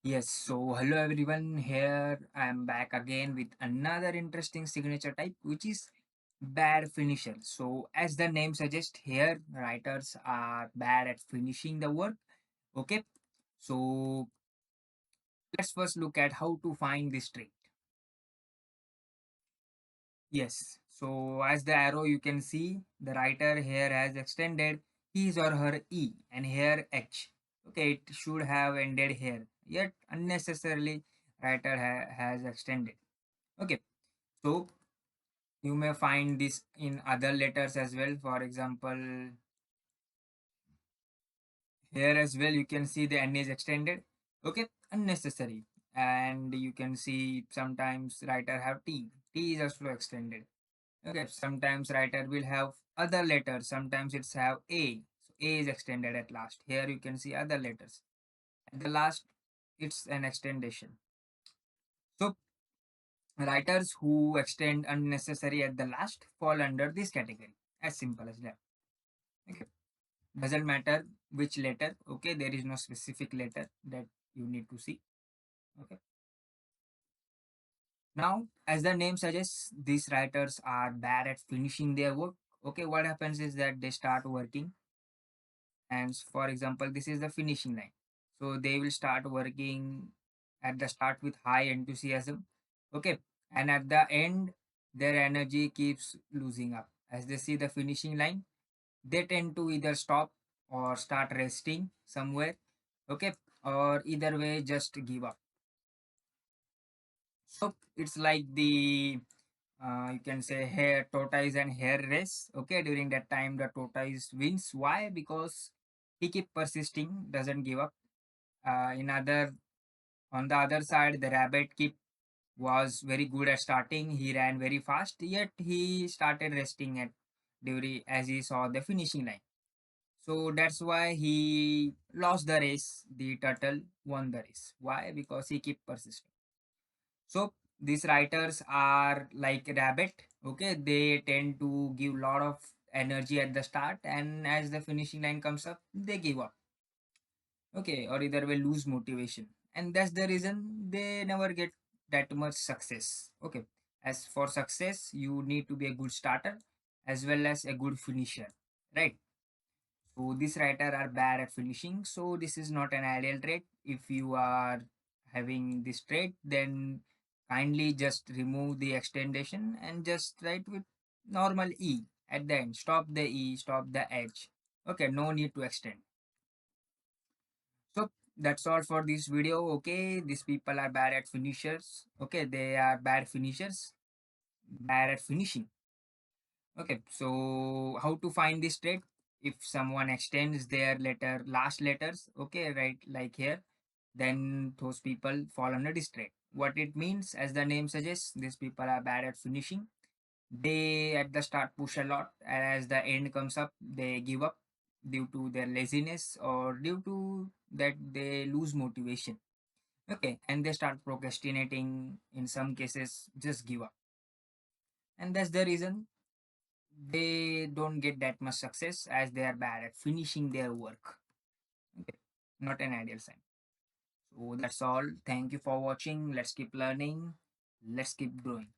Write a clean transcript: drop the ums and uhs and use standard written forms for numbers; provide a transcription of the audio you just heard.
Yes, so hello everyone. Here I am back again with another interesting signature type, which is bad finisher. So, as the name suggests, here writers are bad at finishing the work. Okay, so let's first look at how to find this trait. Yes, so as the arrow you can see, the writer here has extended his or her E and here H. Okay, it should have ended here, yet unnecessarily writer has extended. Okay, so you may find this in other letters as well. For example, here as well, you can see the N is extended. Okay, unnecessary. And you can see sometimes writer have T. T is also extended. Okay, sometimes writer will have other letters. Sometimes it's have A. So A is extended at last. Here you can see other letters. At the last, it's an extension. So writers who extend unnecessary at the last fall under this category. As simple as that. Okay. Doesn't matter which letter. Okay. There is no specific letter that you need to see. Okay. Now, as the name suggests, these writers are bad at finishing their work. Okay. What happens is that they start working, and for example, this is the finishing line. So they will start working at the start with high enthusiasm. Okay. And at the end, their energy keeps losing up. As they see the finishing line, they tend to either stop or start resting somewhere. Okay, or either way just give up. So it's like the you can say hair tortoise and hare race. Okay, during that time the tortoise wins. Why? Because he keep persisting, doesn't give up. In other On the other side, the rabbit keep was very good at starting. He ran very fast, yet he started resting at during as he saw the finishing line. So that's why he lost the race. The turtle won the race. Why? Because he kept persisting. So these writers are like rabbit. Okay, they tend to give lot of energy at the start, and as the finishing line comes up, they give up. Okay, or either will lose motivation, and that's the reason they never get that much success. Okay, as for success, you need to be a good starter as well as a good finisher, right? So these writer are bad at finishing. So this is not an ideal trait. If you are having this trait, then kindly just remove the extension and just write with normal E at the end. Stop the E, stop the H. Okay, no need to extend. So that's all for this video. Okay, these people are bad at finishers. Okay, they are bad finishers, bad at finishing. Okay, so how to find this trait? If someone extends their last letters, okay, right, like here, then those people fall under this trait. What it means, as the name suggests, these people are bad at finishing. They at the start push a lot, and as the end comes up, they give up due to their laziness or due to that they lose motivation. Okay, and they start procrastinating. In some cases, just give up, and that's the reason they don't get that much success as they are bad at finishing their work. Okay, not an ideal sign. So that's all. Thank you for watching. Let's keep learning. Let's keep growing.